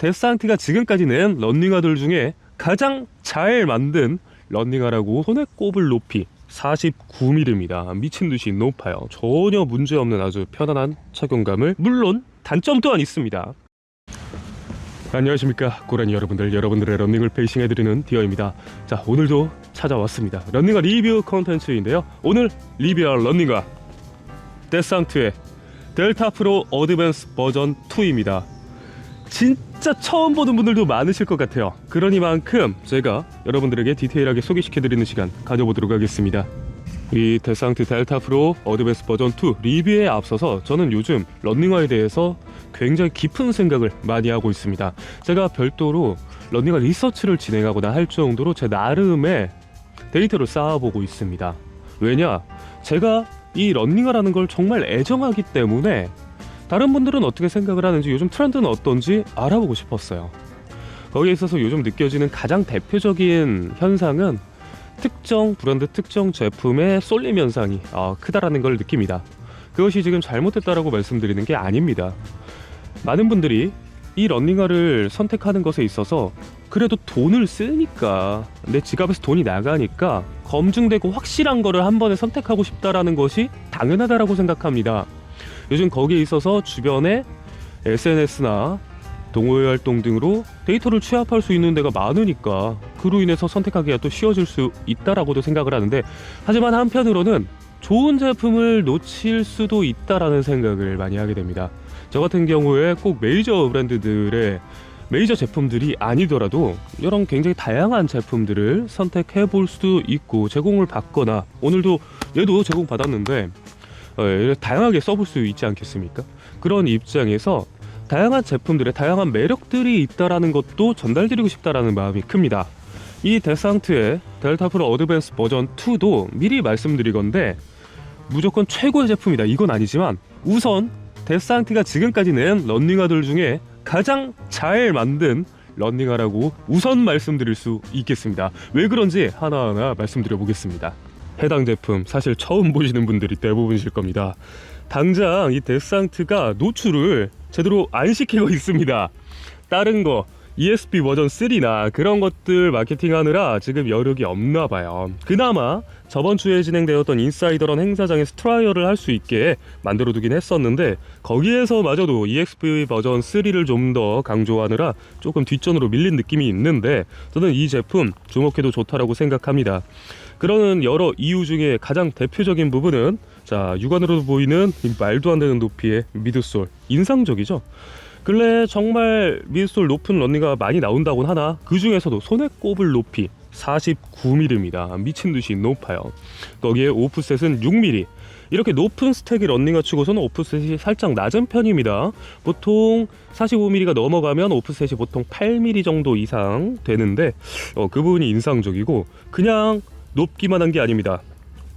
데스상트가 지금까지 낸 런닝화들 중에 가장 잘 만든 런닝화라고 손에 꼽을 높이 49mm입니다. 미친듯이 높아요. 전혀 문제없는 아주 편안한 착용감을, 물론 단점 또한 있습니다. 안녕하십니까 고라니 여러분들의 런닝을 페이싱해드리는 디어입니다. 자, 오늘도 찾아왔습니다. 런닝화 리뷰 컨텐츠인데요, 오늘 리뷰할 런닝화 데스상트의 델타 프로 어드밴스 버전 2입니다. 진짜 처음 보는 분들도 많으실 것 같아요. 그러니만큼 제가 여러분들에게 디테일하게 소개시켜드리는 시간 가져보도록 하겠습니다. 이 데스상트 델타 프로 어드밴스 버전 2 리뷰에 앞서서 저는 요즘 런닝화에 대해서 굉장히 깊은 생각을 많이 하고 있습니다. 제가 별도로 런닝화 리서치를 진행하거나 할 정도로 제 나름의 데이터를 쌓아보고 있습니다. 왜냐? 제가 이 런닝화라는 걸 정말 애정하기 때문에 다른 분들은 어떻게 생각을 하는지, 요즘 트렌드는 어떤지 알아보고 싶었어요. 거기에 있어서 요즘 느껴지는 가장 대표적인 현상은 특정 브랜드, 특정 제품의 쏠림 현상이 크다라는 걸 느낍니다. 그것이 지금 잘못됐다라고 말씀드리는 게 아닙니다. 많은 분들이 이 런닝화를 선택하는 것에 있어서 그래도 돈을 쓰니까, 내 지갑에서 돈이 나가니까 검증되고 확실한 거를 한 번에 선택하고 싶다라는 것이 당연하다라고 생각합니다. 요즘 거기에 있어서 주변에 SNS나 동호회 활동 등으로 데이터를 취합할 수 있는 데가 많으니까 그로 인해서 선택하기가 또 쉬워질 수 있다라고도 생각을 하는데, 하지만 한편으로는 좋은 제품을 놓칠 수도 있다라는 생각을 많이 하게 됩니다. 저 같은 경우에 꼭 메이저 브랜드들의 메이저 제품들이 아니더라도 이런 굉장히 다양한 제품들을 선택해 볼 수도 있고, 제공을 받거나, 오늘도 얘도 제공 받았는데 다양하게 써볼 수 있지 않겠습니까? 그런 입장에서 다양한 제품들의 다양한 매력들이 있다라는 것도 전달드리고 싶다라는 마음이 큽니다. 이 데스상트의 델타 프로 어드밴스 버전 2도 미리 말씀드리건데 무조건 최고의 제품이다 이건 아니지만, 우선 데스상트가 지금까지 낸 런닝화들 중에 가장 잘 만든 런닝화라고 우선 말씀드릴 수 있겠습니다. 왜 그런지 하나하나 말씀드려 보겠습니다. 해당 제품 사실 처음 보시는 분들이 대부분이실 겁니다. 당장 이 데스상트가 노출을 제대로 안 시키고 있습니다. 다른 거 ESP 버전 3나 그런 것들 마케팅하느라 지금 여력이 없나 봐요. 그나마 저번 주에 진행되었던 인사이더런 행사장에서 트라이얼을 할 수 있게 만들어 두긴 했었는데, 거기에서 마저도 ESP 버전 3를 좀 더 강조하느라 조금 뒷전으로 밀린 느낌이 있는데, 저는 이 제품 주목해도 좋다라고 생각합니다. 그러는 여러 이유 중에 가장 대표적인 부분은, 자, 육안으로 보이는 이 말도 안 되는 높이의 미드솔, 인상적이죠. 근래 정말 미드솔 높은 런닝화가 많이 나온다곤 하나 그 중에서도 손에 꼽을 높이 49mm입니다. 미친듯이 높아요. 거기에 오프셋은 6mm. 이렇게 높은 스택의 런닝화 치고서는 오프셋이 살짝 낮은 편입니다. 보통 45mm가 넘어가면 오프셋이 보통 8mm 정도 이상 되는데 그 부분이 인상적이고, 그냥 높기만 한 게 아닙니다.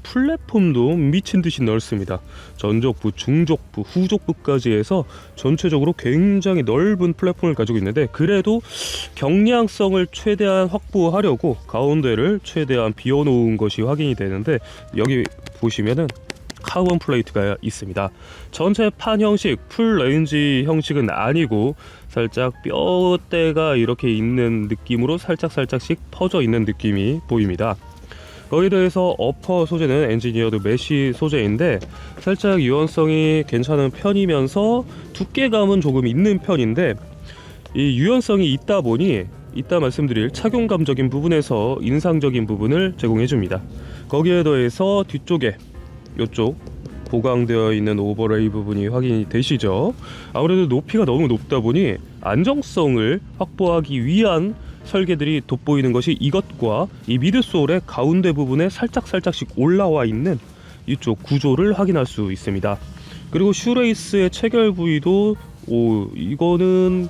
플랫폼도 미친듯이 넓습니다. 전족부, 중족부, 후족부까지 해서 전체적으로 굉장히 넓은 플랫폼을 가지고 있는데, 그래도 경량성을 최대한 확보하려고 가운데를 최대한 비워놓은 것이 확인이 되는데, 여기 보시면은 카본 플레이트가 있습니다. 전체 판 형식, 풀 레인지 형식은 아니고 살짝 뼈대가 이렇게 있는 느낌으로 살짝씩 퍼져 있는 느낌이 보입니다. 거기에 대해서 어퍼 소재는 엔지니어드 메쉬 소재인데 살짝 유연성이 괜찮은 편이면서 두께감은 조금 있는 편인데, 이 유연성이 있다 보니 이따 말씀드릴 착용감적인 부분에서 인상적인 부분을 제공해줍니다. 거기에 더해서 뒤쪽에 이쪽 보강되어 있는 오버레이 부분이 확인이 되시죠? 아무래도 높이가 너무 높다 보니 안정성을 확보하기 위한 설계들이 돋보이는 것이 이것과 이 미드솔의 가운데 부분에 살짝씩 올라와 있는 이쪽 구조를 확인할 수 있습니다. 그리고 슈레이스의 체결 부위도 이거는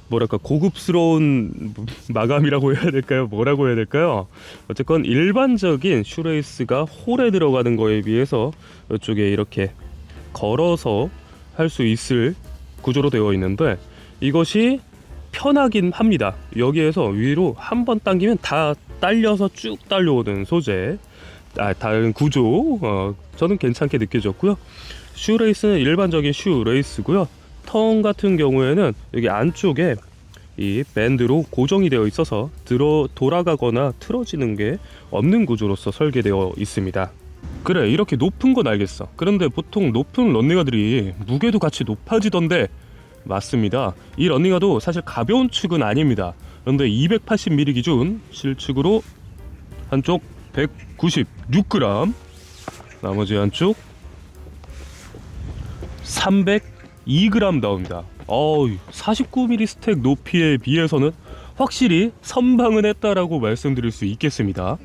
뭐랄까 고급스러운 마감이라고 해야 될까요? 뭐라고 해야 될까요? 어쨌건 일반적인 슈레이스가 홀에 들어가는 거에 비해서 이쪽에 이렇게 걸어서 할 수 있을 구조로 되어 있는데, 이것이 편하긴 합니다. 여기에서 위로 한 번 당기면 다 딸려서 쭉 딸려오는 소재, 다른 구조, 저는 괜찮게 느껴졌고요. 슈레이스는 일반적인 슈레이스고요. 턴 같은 경우에는 여기 안쪽에 이 밴드로 고정이 되어 있어서 돌아가거나 틀어지는 게 없는 구조로서 설계되어 있습니다. 그래, 이렇게 높은 건 알겠어. 그런데 보통 높은 런닝화들이 무게도 같이 높아지던데. 맞습니다. 이 런닝화도 사실 가벼운 축은 아닙니다. 그런데 280mm 기준 실축으로 한쪽 196g, 나머지 한쪽 302g 나옵니다. 49mm 스택 높이에 비해서는 확실히 선방은 했다라고 말씀드릴 수 있겠습니다.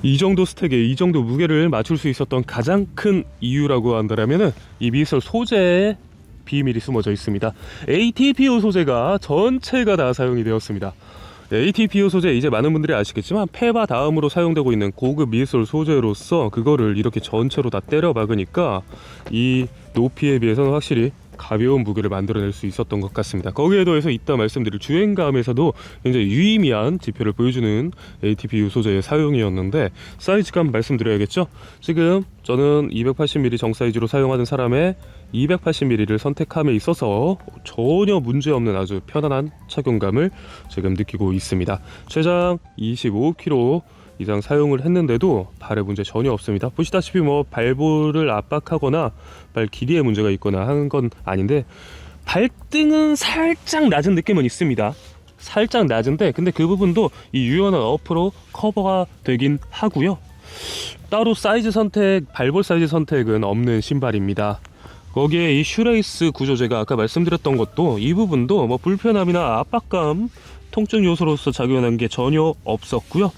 이 정도 스택에 이 정도 무게를 맞출 수 있었던 가장 큰 이유라고 한다면 이 미솔 소재에 비밀이 숨어져 있습니다. ATPO 소재가 전체가 다 사용이 되었습니다. ATPO 소재, 이제 많은 분들이 아시겠지만 페바 다음으로 사용되고 있는 고급 미솔 소재로서 그거를 이렇게 전체로 다 때려 박으니까 이 높이에 비해서는 확실히 가벼운 무게를 만들어낼 수 있었던 것 같습니다. 거기에 더해서 이따 말씀드릴 주행감에서도 굉장히 유의미한 지표를 보여주는 ATPU 소재의 사용이었는데, 사이즈감 말씀드려야겠죠. 지금 저는 280mm 정사이즈로 사용하는 사람의 280mm를 선택함에 있어서 전혀 문제없는 아주 편안한 착용감을 지금 느끼고 있습니다. 최장 25km 이상 사용을 했는데도 발에 문제 전혀 없습니다. 보시다시피 발볼을 압박하거나 발 길이에 문제가 있거나 하는 건 아닌데, 발등은 살짝 낮은 느낌은 있습니다. 살짝 낮은데 근데 그 부분도 이 유연한 어프로 커버가 되긴 하고요. 따로 사이즈 선택, 발볼 사이즈 선택은 없는 신발입니다. 거기에 이 슈레이스 구조제가 아까 말씀드렸던 것도 이 부분도 불편함이나 압박감, 통증 요소로서 작용하는 게 전혀 없었고요.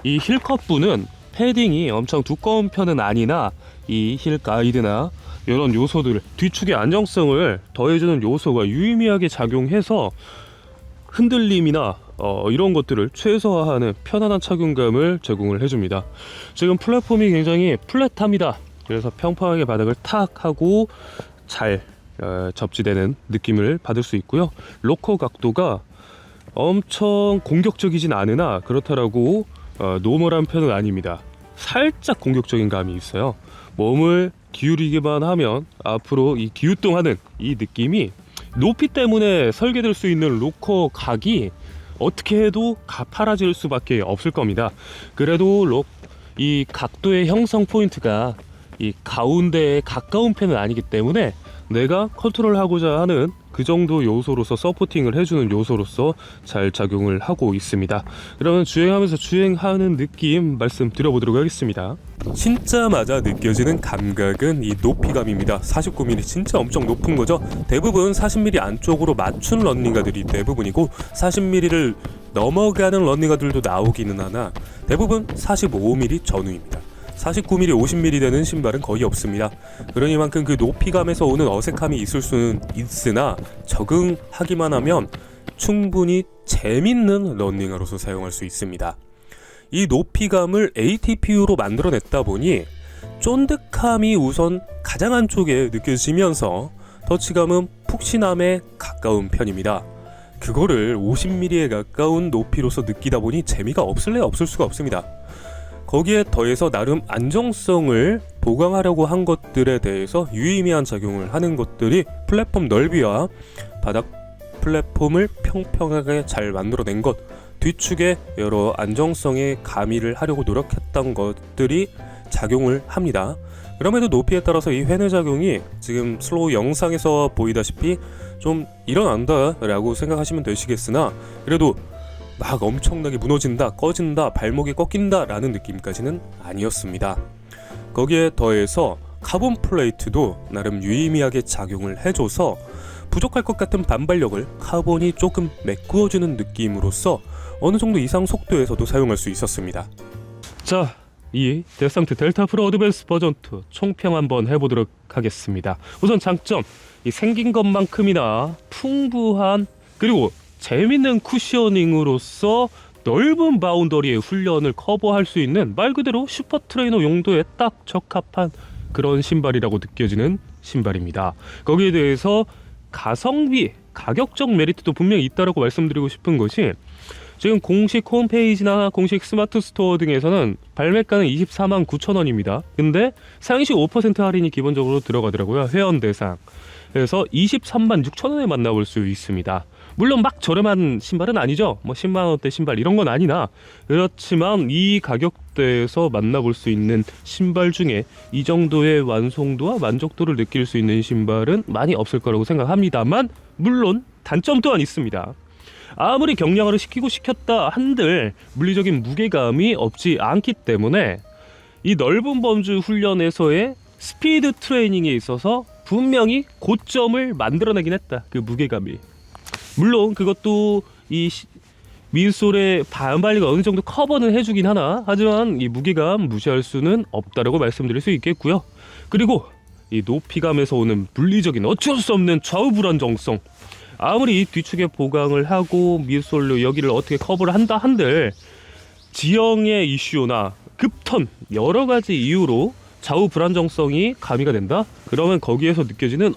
이 힐컵부는 패딩이 엄청 두꺼운 편은 아니나 이 힐 가이드나 이런 요소들, 뒤축의 안정성을 더해주는 요소가 유의미하게 작용해서 흔들림이나 이런 것들을 최소화하는 편안한 착용감을 제공을 해줍니다. 지금 플랫폼이 굉장히 플랫합니다. 그래서 평평하게 바닥을 탁 하고 잘 접지되는 느낌을 받을 수 있고요. 로커 각도가 엄청 공격적이진 않으나 그렇다라고 노멀한 편은 아닙니다. 살짝 공격적인 감이 있어요. 몸을 기울이기만 하면 앞으로 이 기우뚱하는 이 느낌이, 높이 때문에 설계될 수 있는 로커 각이 어떻게 해도 가파라질 수밖에 없을 겁니다. 그래도 이 각도의 형성 포인트가 이 가운데에 가까운 편은 아니기 때문에 내가 컨트롤하고자 하는 그 정도 요소로서, 서포팅을 해주는 요소로서 잘 작용을 하고 있습니다. 그러면 주행하면서 주행하는 느낌 말씀드려보도록 하겠습니다. 신자마자 느껴지는 감각은 이 높이감입니다. 49mm 진짜 엄청 높은 거죠. 대부분 40mm 안쪽으로 맞춘 런닝가들이 대부분이고 40mm를 넘어가는 런닝가들도 나오기는 하나 대부분 45mm 전후입니다. 49mm, 50mm 되는 신발은 거의 없습니다. 그러니만큼 그 높이감에서 오는 어색함이 있을 수는 있으나 적응하기만 하면 충분히 재밌는 런닝화로서 사용할 수 있습니다. 이 높이감을 ATPU로 만들어냈다 보니 쫀득함이 우선 가장 안쪽에 느껴지면서 터치감은 푹신함에 가까운 편입니다. 그거를 50mm에 가까운 높이로서 느끼다 보니 재미가 없을래 없을 수가 없습니다. 거기에 더해서 나름 안정성을 보강하려고 한 것들에 대해서 유의미한 작용을 하는 것들이 플랫폼 넓이와 바닥 플랫폼을 평평하게 잘 만들어낸 것, 뒤축에 여러 안정성에 가미를 하려고 노력했던 것들이 작용을 합니다. 그럼에도 높이에 따라서 이 회뇌작용이 지금 슬로우 영상에서 보이다시피 좀 일어난다 라고 생각하시면 되시겠으나, 그래도 막 엄청나게 무너진다, 꺼진다, 발목이 꺾인다 라는 느낌까지는 아니었습니다. 거기에 더해서 카본 플레이트도 나름 유의미하게 작용을 해줘서 부족할 것 같은 반발력을 카본이 조금 메꾸어주는 느낌으로써 어느 정도 이상 속도에서도 사용할 수 있었습니다. 자, 이 데상트 델타 프로 어드밴스 버전 2 총평 한번 해보도록 하겠습니다. 우선 장점, 이 생긴 것만큼이나 풍부한 그리고 재밌는 쿠셔닝으로서 넓은 바운더리의 훈련을 커버할 수 있는 말 그대로 슈퍼 트레이너 용도에 딱 적합한 그런 신발이라고 느껴지는 신발입니다. 거기에 대해서 가성비, 가격적 메리트도 분명히 있다고 말씀드리고 싶은 것이, 지금 공식 홈페이지나 공식 스마트 스토어 등에서는 발매가는 24만 9천 원입니다. 근데 상시 5% 할인이 기본적으로 들어가더라고요. 회원 대상. 그래서 23만 6천 원에 만나볼 수 있습니다. 물론 막 저렴한 신발은 아니죠. 뭐 10만 원대 신발 이런 건 아니나, 그렇지만 이 가격대에서 만나볼 수 있는 신발 중에 이 정도의 완성도와 만족도를 느낄 수 있는 신발은 많이 없을 거라고 생각합니다만, 물론 단점 또한 있습니다. 아무리 경량화를 시켰다 한들 물리적인 무게감이 없지 않기 때문에 이 넓은 범주 훈련에서의 스피드 트레이닝에 있어서 분명히 고점을 만들어내긴 했다. 그 무게감이. 물론 그것도 이 미드솔의 반발리가 어느 정도 커버는 해주긴 하나, 하지만 이 무게감 무시할 수는 없다라고 말씀드릴 수 있겠고요. 그리고 이 높이감에서 오는 물리적인 어쩔 수 없는 좌우 불안정성, 아무리 뒤축에 보강을 하고 미드솔로 여기를 어떻게 커버를 한다 한들 지형의 이슈나 급턴 여러 가지 이유로 좌우 불안정성이 가미가 된다? 그러면 거기에서 느껴지는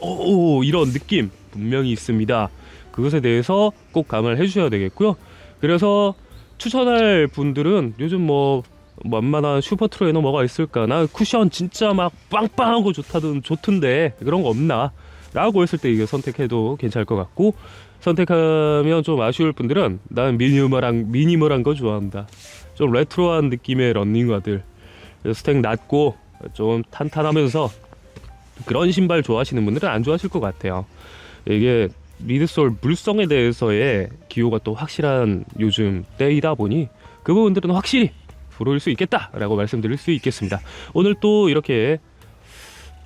이런 느낌 분명히 있습니다. 그것에 대해서 꼭 감안을 해주셔야 되겠고요. 그래서 추천할 분들은 요즘 뭐 만만한 슈퍼 트레이너 뭐가 있을까, 나 쿠션 진짜 막 빵빵한 거 좋던데 그런 거 없나 라고 했을 때 이거 선택해도 괜찮을 것 같고, 선택하면 좀 아쉬울 분들은 난 미니멀한 거 좋아한다, 좀 레트로한 느낌의 런닝화들, 스택 낮고 좀 탄탄하면서 그런 신발 좋아하시는 분들은 안 좋아하실 것 같아요. 이게 미드솔 물성에 대해서의 기호가 또 확실한 요즘 때이다 보니 그 부분들은 확실히 부러울 수 있겠다라고 말씀드릴 수 있겠습니다. 오늘 또 이렇게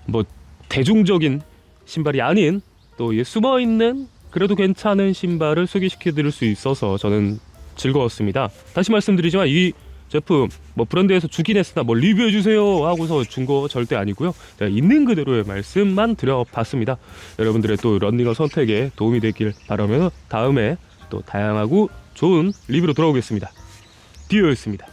뭐 대중적인 신발이 아닌 또 숨어있는 그래도 괜찮은 신발을 소개시켜 드릴 수 있어서 저는 즐거웠습니다. 다시 말씀드리지만 이 제품 뭐 브랜드에서 주긴 했으나 뭐 리뷰해 주세요 하고서 준 거 절대 아니고요. 제가 있는 그대로의 말씀만 드려봤습니다. 여러분들의 또 런닝화 선택에 도움이 되길 바라며 다음에 또 다양하고 좋은 리뷰로 돌아오겠습니다. 디오였습니다.